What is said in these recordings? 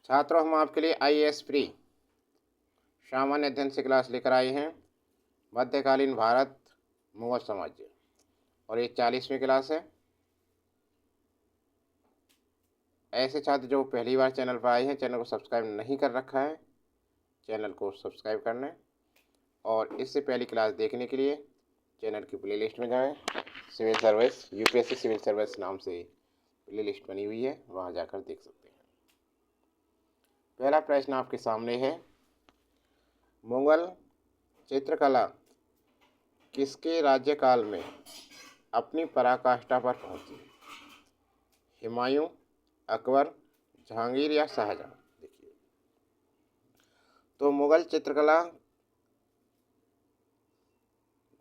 छात्रों, हम आपके लिए आईएएस प्री सामान्य अध्ययन से क्लास लेकर आए हैं। मध्यकालीन भारत, मुगल साम्राज्य, और ये 40वीं क्लास है। ऐसे छात्र जो पहली बार चैनल पर आए हैं, चैनल को सब्सक्राइब नहीं कर रखा है, चैनल को सब्सक्राइब कर लें। और इससे पहली क्लास देखने के लिए चैनल की प्लेलिस्ट में जाएं। Civil service, UPSC civil service नाम से प्लेलिस्ट बनी हुई है, वहाँ जाकर देख सकते हैं। पहला प्रश्न आपके सामने है, मुगल चित्रकला किसके राज्यकाल में अपनी पराकाष्ठा पर पहुंची? हुमायूं, अकबर, जहांगीर या शाहजहां? देखिए, तो मुगल चित्रकला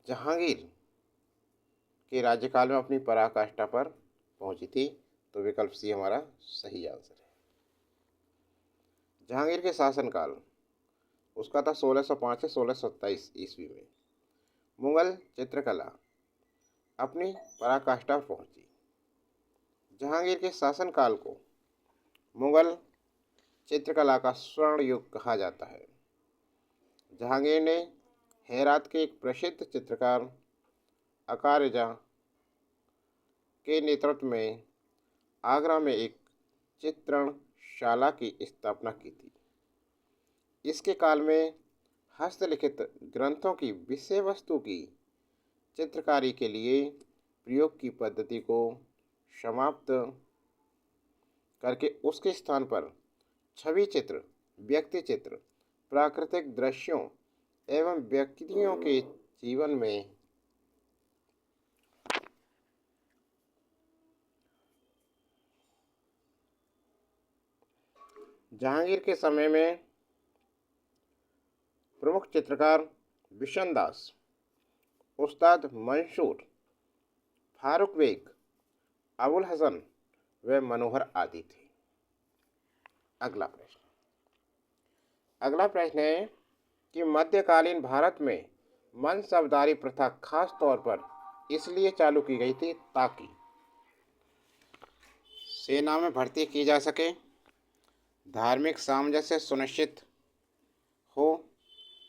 जहांगीर के राज्यकाल में अपनी पराकाष्ठा पर पहुंची थी। तो विकल्प सी हमारा सही आंसर है। जहांगीर के शासनकाल उसका था 1605 से 1627 ईस्वी में मुगल चित्रकला अपनी पराकाष्ठा पर पहुंची। जहांगीर के शासनकाल को मुगल चित्रकला का स्वर्ण युग कहा जाता है। जहांगीर ने हेरात के एक प्रसिद्ध चित्रकार अकारिजा के नेतृत्व में आगरा में एक चित्रणशाला की स्थापना की थी। इसके काल में हस्तलिखित ग्रंथों की विषय वस्तु की चित्रकारी के लिए प्रयोग की पद्धति को समाप्त करके उसके स्थान पर छवि चित्र, व्यक्ति चित्र, प्राकृतिक दृश्यों एवं व्यक्तियों के जीवन में जहांगीर के समय में प्रमुख चित्रकार बिशन दास, उस्ताद मंसूर, फारूक बेग, अबुल हसन व मनोहर आदि थे। अगला प्रश्न है कि मध्यकालीन भारत में मनसबदारी प्रथा खास तौर पर इसलिए चालू की गई थी ताकि सेना में भर्ती की जा सके, धार्मिक सामंजस्य सुनिश्चित हो,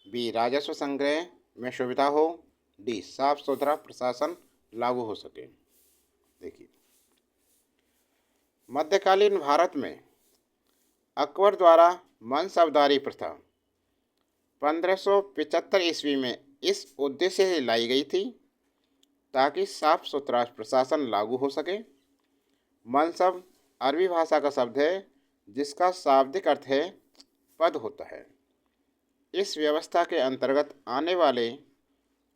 बी राजस्व संग्रह में सुविधा हो, डी साफ सुथरा प्रशासन लागू हो सके। देखिए, मध्यकालीन भारत में अकबर द्वारा मनसबदारी प्रथा 1575 ईस्वी में इस उद्देश्य से लाई गई थी ताकि साफ सुथरा प्रशासन लागू हो सके। मनसब अरबी भाषा का शब्द है जिसका शाब्दिक अर्थ है पद होता है। इस व्यवस्था के अंतर्गत आने वाले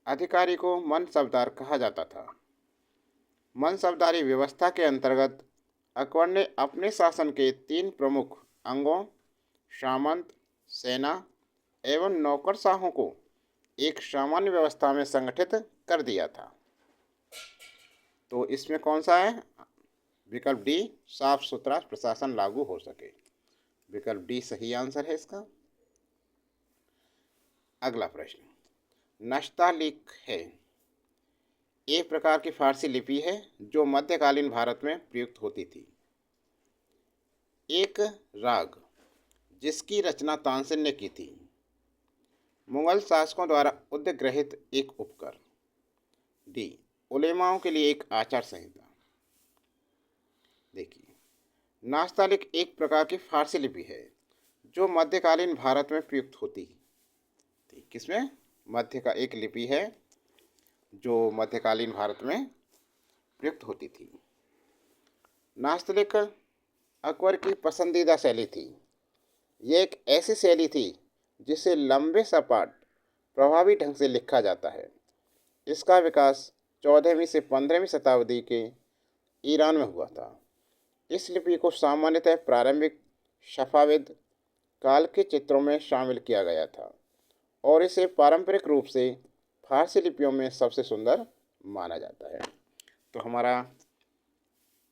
अधिकारी को मनसबदार कहा जाता था। मनसबदारी व्यवस्था के अंतर्गत अकबर ने अपने शासन के 3 प्रमुख अंगों सामंत, सेना एवं नौकरशाहों को एक सामान्य व्यवस्था में संगठित कर दिया था। तो इसमें कौन सा है? विकल्प डी, साफ सुथरा प्रशासन लागू हो सके। विकल्प डी सही आंसर है इसका। अगला प्रश्न, नश्तालिक है एक प्रकार की फारसी लिपि है जो मध्यकालीन भारत में प्रयुक्त होती थी। एक राग जिसकी रचना तानसेन ने की थी। मुगल शासकों द्वारा उद्ग्रहित एक उपकर। डी उलेमाओं के लिए एक आचार संहिता। देखिए, नाश्तालिक एक प्रकार की फारसी लिपि है जो मध्यकालीन भारत में प्रयुक्त होती थी। किसमें? मध्य का एक लिपि है जो मध्यकालीन भारत में प्रयुक्त होती थी। नाश्तालिक अकबर की पसंदीदा शैली थी। यह एक ऐसी शैली थी जिसे लंबे सपाट प्रभावी ढंग से लिखा जाता है। इसका विकास 14वीं से 15वीं शताब्दी के ईरान में हुआ था। इस लिपि को सामान्यतः प्रारंभिक सफाविद काल के चित्रों में शामिल किया गया था और इसे पारंपरिक रूप से फारसी लिपियों में सबसे सुंदर माना जाता है। तो हमारा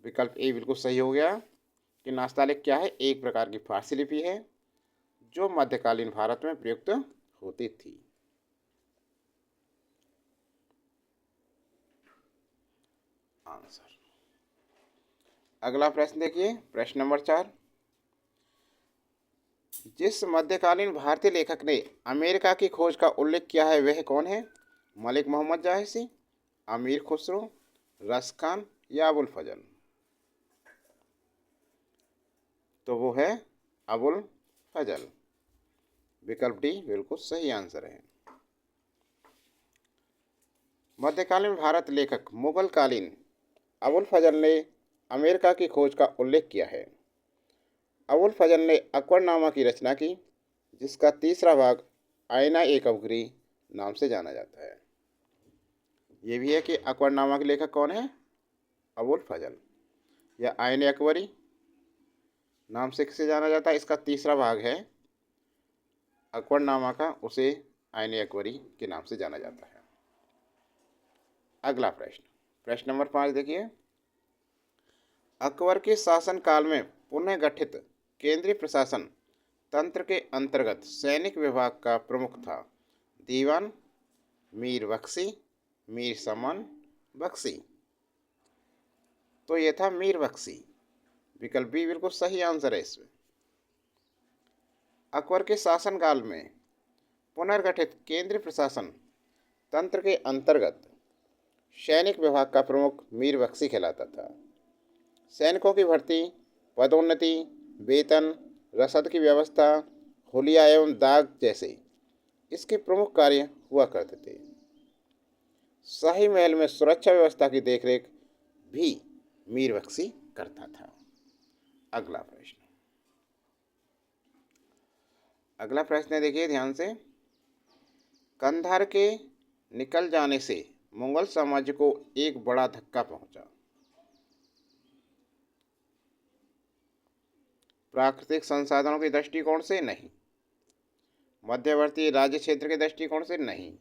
विकल्प ए बिल्कुल सही हो गया कि नाश्तालिक क्या है? एक प्रकार की फारसी लिपि है जो मध्यकालीन भारत में प्रयुक्त होती थी। आंसर। अगला प्रश्न देखिए, प्रश्न नंबर 4। जिस मध्यकालीन भारतीय लेखक ने अमेरिका की खोज का उल्लेख किया है वह कौन है? मलिक मोहम्मद जायसी, अमीर खुसरो, रस खान या अबुल फजल? तो वो है अबुल फजल। विकल्प डी बिल्कुल सही आंसर है। मध्यकालीन भारत लेखक मुगल कालीन अबुल फजल ने अमेरिका की खोज का उल्लेख किया है। अबुल फजल ने अकबरनामा की रचना की, जिसका तीसरा भाग आईना एक अवगरी नाम से जाना जाता है। ये भी है कि अकबरनामा के लेखक कौन है? अबुल फजल। या आईने अकबरी नाम से किसे जाना जाता है? इसका तीसरा भाग है अकबरनामा का, उसे आईने अकबरी के नाम से जाना जाता है। अगला प्रश्न, प्रश्न नंबर 5 देखिए। अकबर के शासनकाल में पुनः गठित केंद्रीय प्रशासन तंत्र के अंतर्गत सैनिक विभाग का प्रमुख था? दीवान, मीर बख्शी, मीर समन, बख्शी? तो यह था मीर बख्शी। विकल्प बी बिल्कुल सही आंसर है इसमें। अकबर के शासनकाल में पुनर्गठित केंद्रीय प्रशासन तंत्र के अंतर्गत सैनिक विभाग का प्रमुख मीर बख्शी कहलाता था। सैनिकों की भर्ती, पदोन्नति, वेतन, रसद की व्यवस्था, हुलिया एवं दाग जैसे इसके प्रमुख कार्य हुआ करते थे। शाही महल में सुरक्षा व्यवस्था की देखरेख भी मीर बख्शी करता था। अगला प्रश्न, अगला प्रश्न देखिए ध्यान से। कंधार के निकल जाने से मुगल साम्राज्य को एक बड़ा धक्का पहुंचा। प्राकृतिक संसाधनों के दृष्टिकोण से नहीं, मध्यवर्ती राज्य क्षेत्र के दृष्टिकोण से नहीं।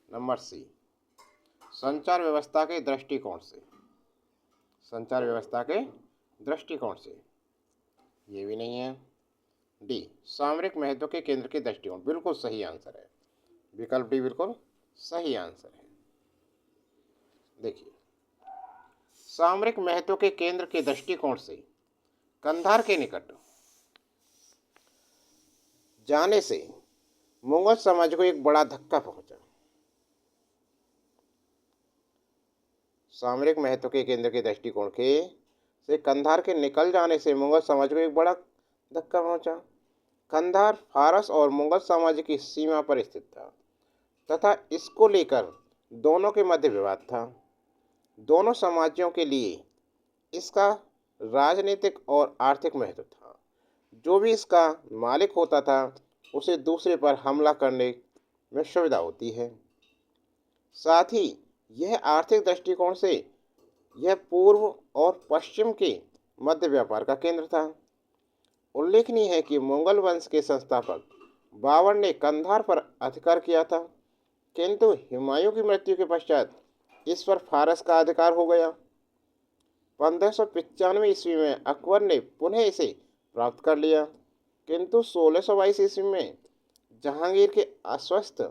नंबर सी, संचार व्यवस्था के दृष्टिकोण से, संचार व्यवस्था के दृष्टिकोण से। ये भी नहीं है। डी, सामरिक महत्व के केंद्र के दृष्टिकोण, बिल्कुल सही आंसर है। विकल्प डी बिल्कुल सही आंसर है। देखिए, सामरिक महत्व के केंद्र के दृष्टिकोण से कंधार के निकट जाने से मुगल साम्राज्य को एक बड़ा धक्का पहुंचा। सामरिक महत्व के केंद्र के दृष्टिकोण के से कंधार के निकल जाने से मुगल साम्राज्य को एक बड़ा धक्का पहुंचा। कंधार फारस और मुगल साम्राज्य की सीमा पर स्थित था तथा इसको लेकर दोनों के मध्य विवाद था। दोनों साम्राज्यों के लिए इसका राजनीतिक और आर्थिक महत्व था। जो भी इसका मालिक होता था उसे दूसरे पर हमला करने में सुविधा होती है। साथ ही यह आर्थिक दृष्टिकोण से यह पूर्व और पश्चिम के मध्य व्यापार का केंद्र था। उल्लेखनीय है कि मुगल वंश के संस्थापक बाबर ने कंधार पर अधिकार किया था, किंतु हुमायूं की मृत्यु के पश्चात इस पर फारस का अधिकार हो गया। 1595 ईस्वी में अकबर ने पुनः इसे प्राप्त कर लिया, किंतु 1622 ईस्वी में जहांगीर के अस्वस्थ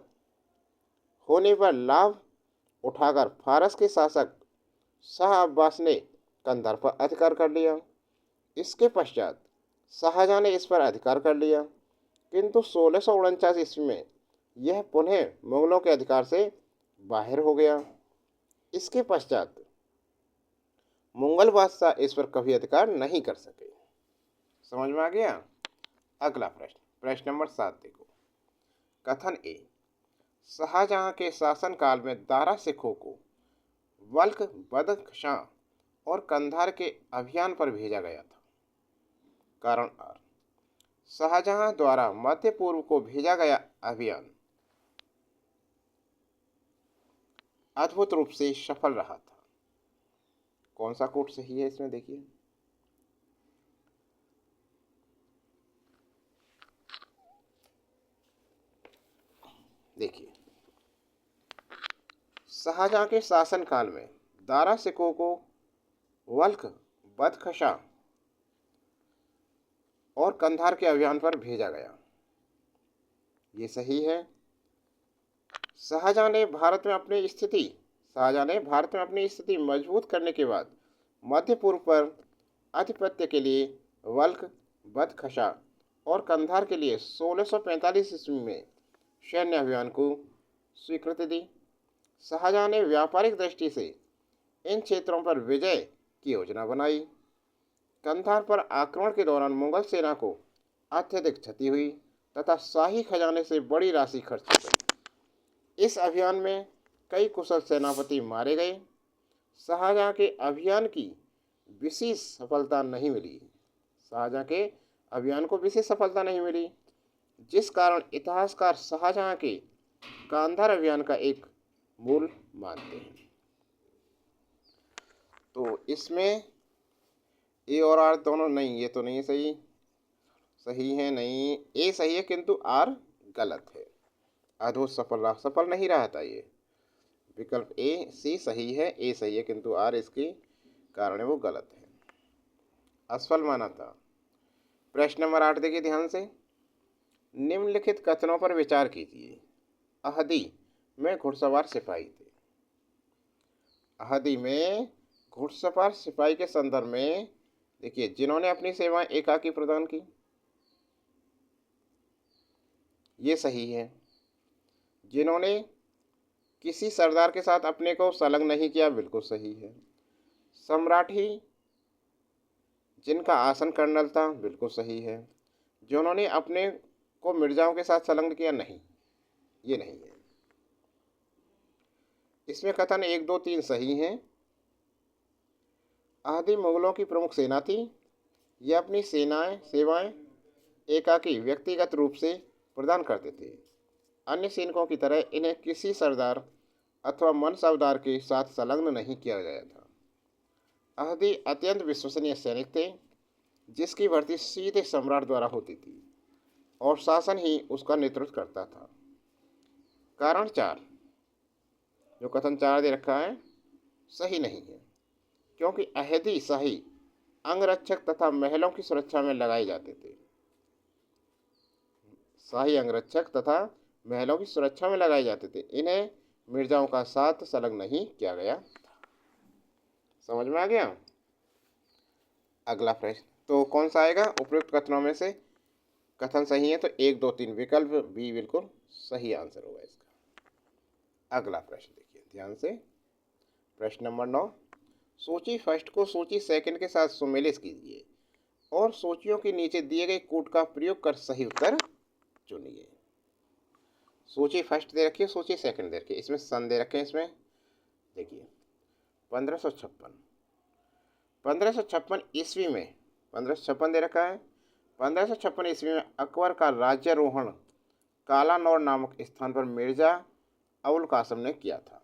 होने पर लाभ उठाकर फारस के शासक शाह अब्बास ने कंधार पर अधिकार कर लिया। इसके पश्चात शाहजहां ने इस पर अधिकार कर लिया, किंतु 1649 ईस्वी में यह पुनः मुगलों के अधिकार से बाहर हो गया। इसके पश्चात मुगल बादशाह इस पर कभी अधिकार नहीं कर सके। समझ में आ गया? अगला प्रश्न, प्रश्न नंबर 7 देखो। कथन ए, शाहजहां के शासनकाल में दारा सिखों को बल्ख, बदख्शां और कंधार के अभियान पर भेजा गया था। कारण आर, शाहजहां द्वारा मध्य पूर्व को भेजा गया अभियान अद्भुत रूप से सफल रहा था। कौन सा कोट सही है इसमें देखिए। देखिए, शाहजहां के शासनकाल में दारा सिखों को वल्ख, बदख्शां और कंधार के अभियान पर भेजा गया। ये सही है। शाहजहां ने भारत में अपनी स्थिति मजबूत करने के बाद मध्य पूर्व पर आधिपत्य के लिए वल्ख, बदखशा और कंधार के लिए 1645 ईस्वी में सैन्य अभियान को स्वीकृति दी। शाहजहां ने व्यापारिक दृष्टि से इन क्षेत्रों पर विजय की योजना बनाई। कंधार पर आक्रमण के दौरान मुगल सेना को अत्यधिक क्षति हुई तथा शाही खजाने से बड़ी राशि खर्च हो गई। इस अभियान में कई कुशल सेनापति मारे गए। शाहजहां के अभियान की विशेष सफलता नहीं मिली। शाहजहां के अभियान को विशेष सफलता नहीं मिली, जिस कारण इतिहासकार शाहजहां के कांधार अभियान का एक मूल मानते हैं। तो इसमें ए और आर दोनों नहीं, ये तो नहीं सही, सही है नहीं, ए सही है किंतु आर गलत है। अधो सफल नहीं रहा था ये। विकल्प ए सी सही है, ए सही है किंतु आर इसके कारण वो गलत है। असफल माना था। प्रश्न नंबर 8 देखिए ध्यान से। निम्नलिखित कथनों पर विचार कीजिए। अहदी में घुड़सवार सिपाही थे। अहदी में घुड़सवार सिपाही के संदर्भ में देखिए, जिन्होंने अपनी सेवाएं एकाकी प्रदान की, ये सही है। जिन्होंने किसी सरदार के साथ अपने को संलग्न नहीं किया, बिल्कुल सही है। सम्राट ही जिनका आसन कर्नल था, बिल्कुल सही है। जिन्होंने अपने को मिर्जाओं के साथ संलग्न किया, नहीं, ये नहीं है। इसमें कथन 1, 2, 3 सही हैं। आदि मुगलों की प्रमुख सेना थी। ये अपनी सेवाएं एकाकी व्यक्तिगत रूप से प्रदान करते थे। अन्य सैनिकों की तरह इन्हें किसी सरदार अथवा मनसबदार के साथ संलग्न नहीं किया गया था। अहदी अत्यंत विश्वसनीय सैनिक थे, जिसकी भर्ती सीधे सम्राट द्वारा होती थी और शासन ही उसका नेतृत्व करता था। कारण 4, जो कथन 4 दे रखा है, सही नहीं है, क्योंकि अहदी शाही अंगरक्षक तथा महलों की सुरक्षा में लगाए जाते थे। शाही अंगरक्षक तथा महलों की सुरक्षा में लगाए जाते थे। इन्हें मिर्जाओं का साथ संलग्न नहीं किया गया था। समझ में आ गया। अगला प्रश्न, तो कौन सा आएगा? उपयुक्त कथनों में से कथन सही है तो 1, 2, 3 विकल्प बी बिल्कुल सही आंसर होगा इसका। अगला प्रश्न देखिए ध्यान से। प्रश्न नंबर 9। सूची फर्स्ट को सूची सेकंड के साथ सुमेलित कीजिए और सूचियों के नीचे दिए गए कोड का प्रयोग कर सही उत्तर चुनिए। सूची फर्स्ट दे रखी है, सूची सेकंड दे रखी है। इसमें सन दे रखे हैं। इसमें देखिए 1556 ईस्वी में, 1556 दे रखा है। 1556 ईस्वी में अकबर का राज्यारोहण कालानौर नामक स्थान पर मिर्जा अबुल कासिम ने किया था।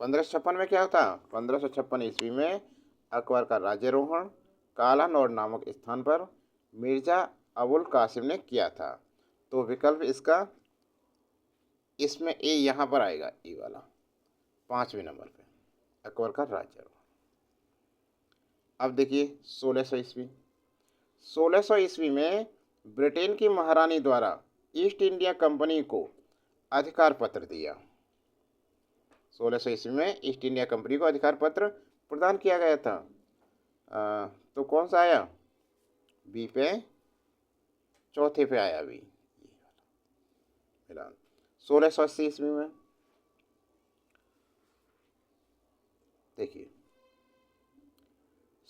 1556 में क्या होता? 1556 ईस्वी में अकबर का राज्यारोहण कालानौर नामक स्थान पर मिर्जा अबुल कासिम ने किया था। तो विकल्प इसका, इसमें ए यहाँ पर आएगा, ए वाला 5वें नंबर पे, अकबर का राज्यारोहण। अब देखिए 1600 ईस्वी। 1600 ईस्वी में ब्रिटेन की महारानी द्वारा ईस्ट इंडिया कंपनी को अधिकार पत्र दिया। 1600 ईस्वी में ईस्ट इंडिया कंपनी को अधिकार पत्र प्रदान किया गया था। तो कौन सा आया? बी पे, चौथे पे आया बी। 1680 ईस्वी में देखिए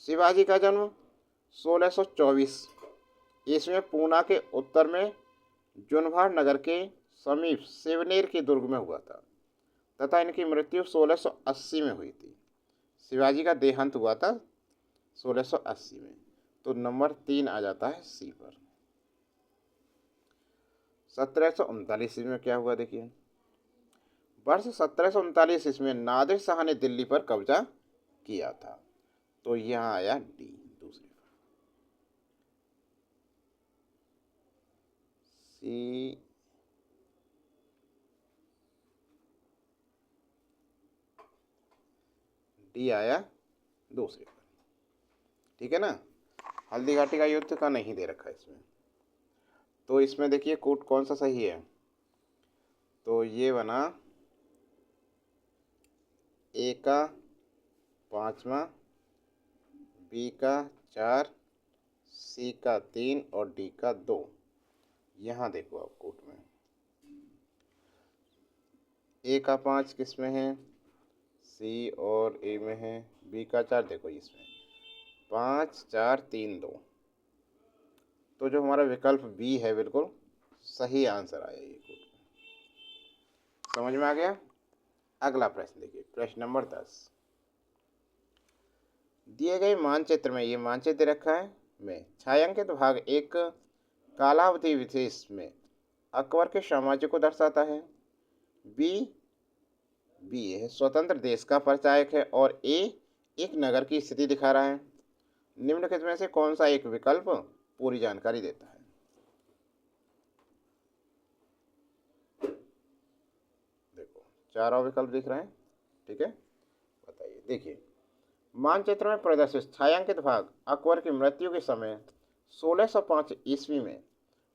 शिवाजी का जन्म 1624 ईस्वी में पूना के उत्तर में जुनवाड़ नगर के समीप शिवनेर के दुर्ग में हुआ था तथा इनकी मृत्यु 1680 में हुई थी। शिवाजी का देहांत हुआ था 1680 में। तो नंबर 3 आ जाता है सी पर। 1739 ईस्वी में क्या हुआ देखिए। वर्ष 1739 ईस्वी में नादिर शाह ने दिल्ली पर कब्जा किया था। तो यहाँ आया डी, दूसरे पर। सी, डी आया दूसरे पर। ठीक है ना। हल्दी घाटी का युद्ध का नहीं दे रखा इसमें। तो इसमें देखिए कोड कौन सा सही है। तो ये बना ए का 5वां, बी का 4, सी का 3 और डी का 2। यहाँ देखो आप कोट में ए का 5 किस में है, सी और ए में है, बी का 4 देखो इसमें 5 4 3 2। तो जो हमारा विकल्प बी है बिल्कुल सही आंसर आया ये कोट में। समझ में आ गया। अगला प्रश्न देखिए, प्रश्न नंबर 10। दिए गए मानचित्र में, ये मानचित्र रखा है में छायांकित भाग एक कालावधि विशेष में अकबर के साम्राज्य को दर्शाता है। बी बी है स्वतंत्र देश का परिचायक है और ए एक नगर की स्थिति दिखा रहा है। निम्नलिखित में से कौन सा एक विकल्प पूरी जानकारी देता है। देखो चारों विकल्प दिख रहे हैं, ठीक है, बताइए। देखिए मानचित्र में प्रदर्शित छायांकित भाग अकबर की मृत्यु के समय 1605 ईस्वी में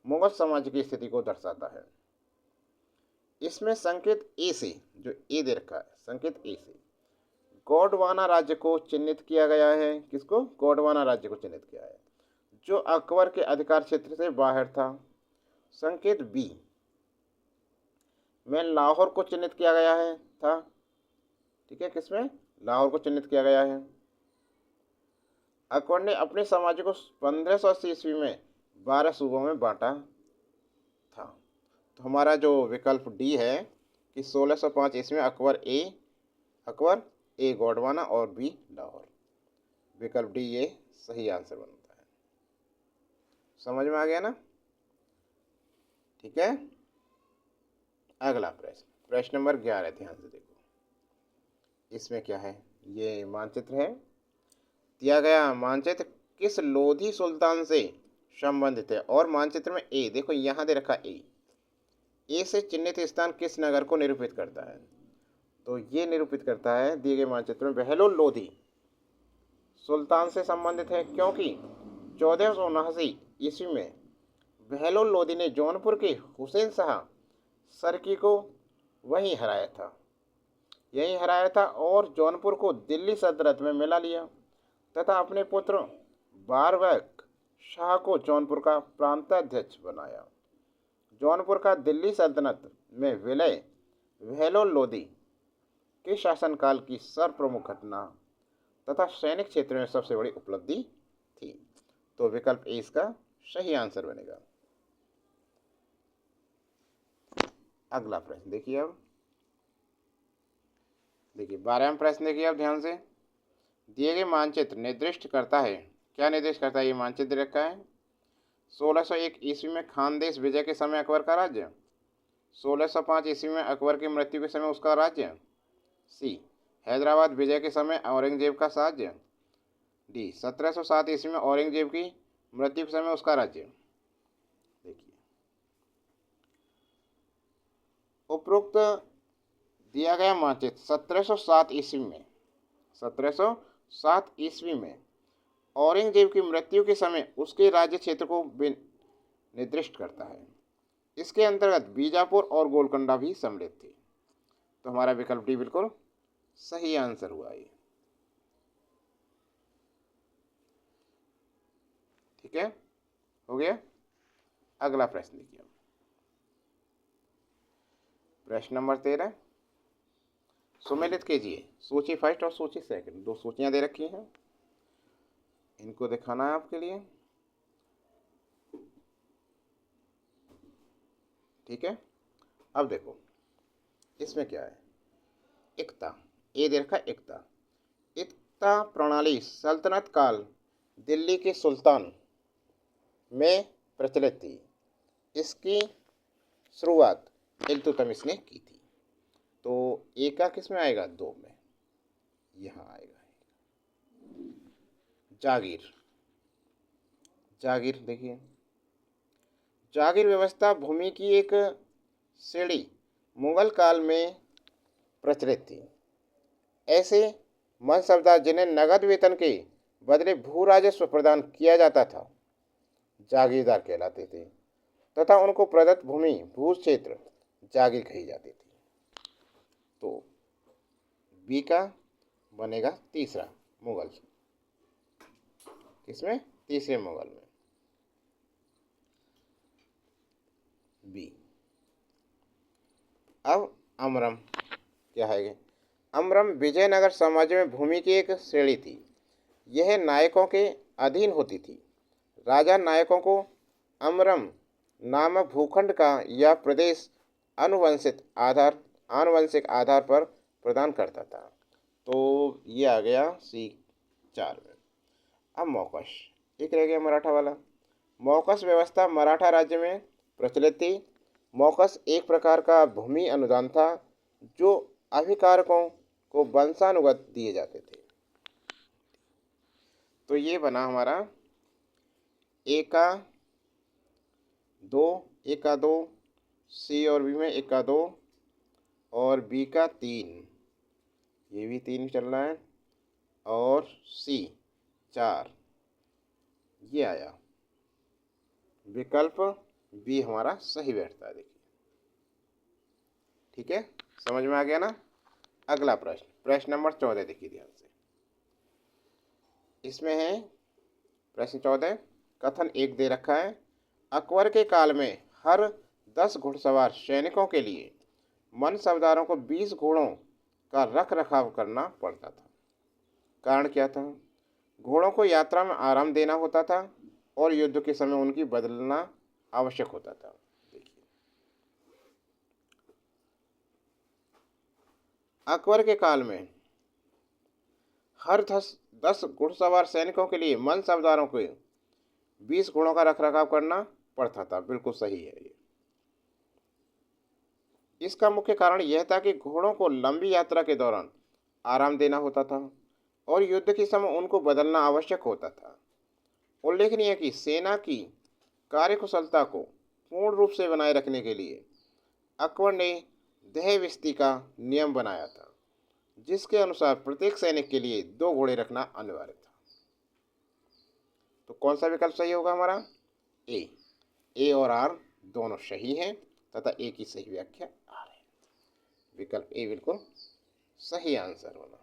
मुगल साम्राज्य की स्थिति को दर्शाता है। इसमें संकेत ए से, जो ए दे रखा है संकेत ए से गोंडवाना राज्य को चिन्हित किया गया है। किसको? गोंडवाना राज्य को चिन्हित किया है जो अकबर के अधिकार क्षेत्र से बाहर था। संकेत बी में लाहौर को चिन्हित किया गया है था, ठीक है, किसमें? लाहौर को चिन्हित किया गया है। अकबर ने अपने साम्राज्य को 1580 ईस्वी में 12 सूबों में बांटा था। तो हमारा जो विकल्प डी है कि 1605 ईस्वी में अकबर ए गोंडवाना और बी लाहौर, विकल्प डी ये सही आंसर बनता है। समझ में आ गया ना, ठीक है। अगला प्रश्न, प्रश्न नंबर 11, ध्यान से देखो। इसमें क्या है, ये मानचित्र है। दिया गया मानचित्र किस लोधी सुल्तान से संबंधित है? और मानचित्र में ए देखो यहाँ दे रखा ए से चिन्हित स्थान किस नगर को निरूपित करता है? तो ये निरूपित करता है दिए गए मानचित्र में बहलोल लोधी सुल्तान से संबंधित है, क्योंकि 1479 ईस्वी में बहलोल लोधी ने जौनपुर के हुसैन शाह सरकी को यहीं हराया था और जौनपुर को दिल्ली सल्तनत में मिला लिया तथा अपने पुत्र बारबक शाह को जौनपुर का प्रांताध्यक्ष बनाया। जौनपुर का दिल्ली सल्तनत में विलय बहलोल लोधी के शासनकाल की सर्वप्रमुख घटना तथा सैनिक क्षेत्र में सबसे बड़ी उपलब्धि थी। तो विकल्प ए इसका सही आंसर बनेगा। अगला प्रश्न देखिए, अब देखिए 12वां प्रश्न देखिए अब ध्यान से। दिए गए मानचित्र निर्दिष्ट करता है, क्या निर्दिष्ट करता है? ये मानचित्र रखा है 1601 ईस्वी में खानदेश विजय के समय अकबर का राज्य, 1605 ईस्वी में अकबर की मृत्यु के समय उसका राज्य, सी हैदराबाद विजय के समय औरंगजेब का राज्य, डी 1707 ईस्वी में औरंगजेब की मृत्यु के समय उसका राज्य। देखिए उपरोक्त दिया गया मानचित्र 1707 ईस्वी में औरंगजेब की मृत्यु के समय उसके राज्य क्षेत्र को निर्दिष्ट करता है। इसके अंतर्गत बीजापुर और गोलकोंडा भी सम्मिलित थे। तो हमारा विकल्प डी बिल्कुल सही आंसर हुआ ये, ठीक है, हो गया। अगला प्रश्न देखिए, प्रश्न नंबर 13। सुमेलित कीजिए सूची फर्स्ट और सूची सेकंड, दो सूचियां दे रखी हैं, इनको दिखाना है आपके लिए, ठीक है। अब देखो इसमें क्या है, एकता, ए दे रखा एकता प्रणाली सल्तनत काल दिल्ली के सुल्तान में प्रचलित थी। इसकी शुरुआत इल्तुतमिश ने की थी। तो ए का किस में आएगा? 2 में, यहाँ आएगा जागीर देखिए, जागीर व्यवस्था भूमि की एक श्रेणी मुगल काल में प्रचलित थी। ऐसे मनसबदार जिन्हें नगद वेतन के बदले भू राजस्व प्रदान किया जाता था जागीरदार कहलाते थे तथा उनको प्रदत्त भूमि भू क्षेत्र जागीर कही जाती थी। तो बी का बनेगा तीसरा मुगल। किसमें? तीसरे मुगल में। बी। अब अमरम क्या है? अमरम विजयनगर साम्राज्य में भूमि की एक श्रेणी थी। यह नायकों के अधीन होती थी। राजा नायकों को अमरम नामक भूखंड का यह प्रदेश आनुवंशिक आधार पर प्रदान करता था। तो ये आ गया सी 4 में। अब मौकस एक रह गया मराठा वाला। मौकस व्यवस्था मराठा राज्य में प्रचलित थी। मौकस एक प्रकार का भूमि अनुदान था जो अभिकारकों को वंशानुगत दिए जाते थे। तो ये बना हमारा ए का 2, ए का 2, सी और बी में ए का 2 और बी का 3, ये भी 3 चल रहा है, और सी 4, ये आया। विकल्प बी हमारा सही बैठता है। देखिए, ठीक है, समझ में आ गया ना। अगला प्रश्न, प्रश्न नंबर 14 देखिए ध्यान से। इसमें है प्रश्न 14, कथन 1 दे रखा है। अकबर के काल में हर 10 घुड़सवार सैनिकों के लिए मनसबदारों को 20 घोड़ों का रख रखाव करना पड़ता था। कारण क्या था? घोड़ों को यात्रा में आराम देना होता था और युद्ध के समय उनकी बदलना आवश्यक होता था। देखिए, अकबर के काल में हर 10 घुड़सवार सैनिकों के लिए मनसबदारों को 20 घोड़ों का रखरखाव करना पड़ता था। बिल्कुल सही है ये। इसका मुख्य कारण यह था कि घोड़ों को लंबी यात्रा के दौरान आराम देना होता था और युद्ध के समय उनको बदलना आवश्यक होता था। उल्लेखनीय है कि सेना की कार्यकुशलता को पूर्ण रूप से बनाए रखने के लिए अकबर ने देहविस्ती का नियम बनाया था, जिसके अनुसार प्रत्येक सैनिक के लिए 2 घोड़े रखना अनिवार्य था। तो कौन सा विकल्प सही होगा हमारा? ए और आर दोनों सही हैं तथा ए की सही व्याख्या आर है। विकल्प ए बिल्कुल सही आंसर होना।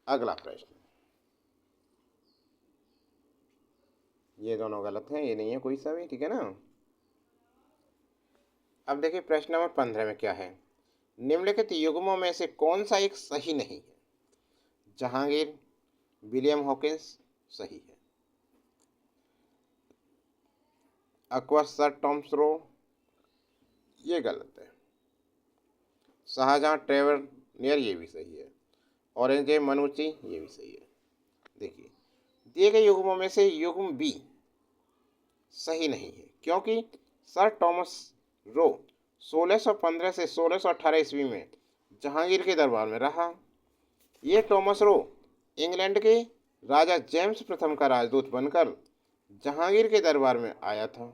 अगला प्रश्न, ये दोनों गलत हैं, ये नहीं है कोई सा भी, ठीक है ना। अब देखिए प्रश्न नंबर 15 में क्या है। निम्नलिखित युग्मों में से कौन सा एक सही नहीं है? जहांगीर, विलियम हॉकिंस सही है। अकबर सर टॉमस रो, ये गलत है। शाहजहां ट्रेवरनियर, ये भी सही है। औरंगजेब मनुची, ये भी सही है। देखिए, दिए गए युग्मों में से युग्म बी सही नहीं है, क्योंकि सर टॉमस रो 1615 से 1618 ईस्वी में जहांगीर के दरबार में रहा। ये टॉमस रो इंग्लैंड के राजा जेम्स प्रथम का राजदूत बनकर जहांगीर के दरबार में आया था।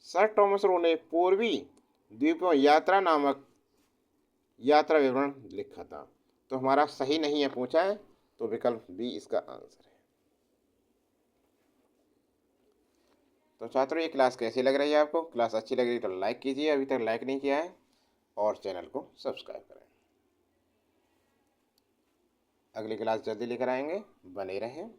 सर टॉमस रो ने पूर्वी द्वीपों यात्रा नामक यात्रा विवरण लिखा था। तो हमारा सही नहीं है पूछा है, तो विकल्प बी इसका आंसर है। तो छात्रों, ये क्लास कैसी लग रही है आपको? क्लास अच्छी लग रही है तो लाइक कीजिए, अभी तक लाइक नहीं किया है, और चैनल को सब्सक्राइब करें। अगली क्लास जल्दी लेकर आएंगे, बने रहें।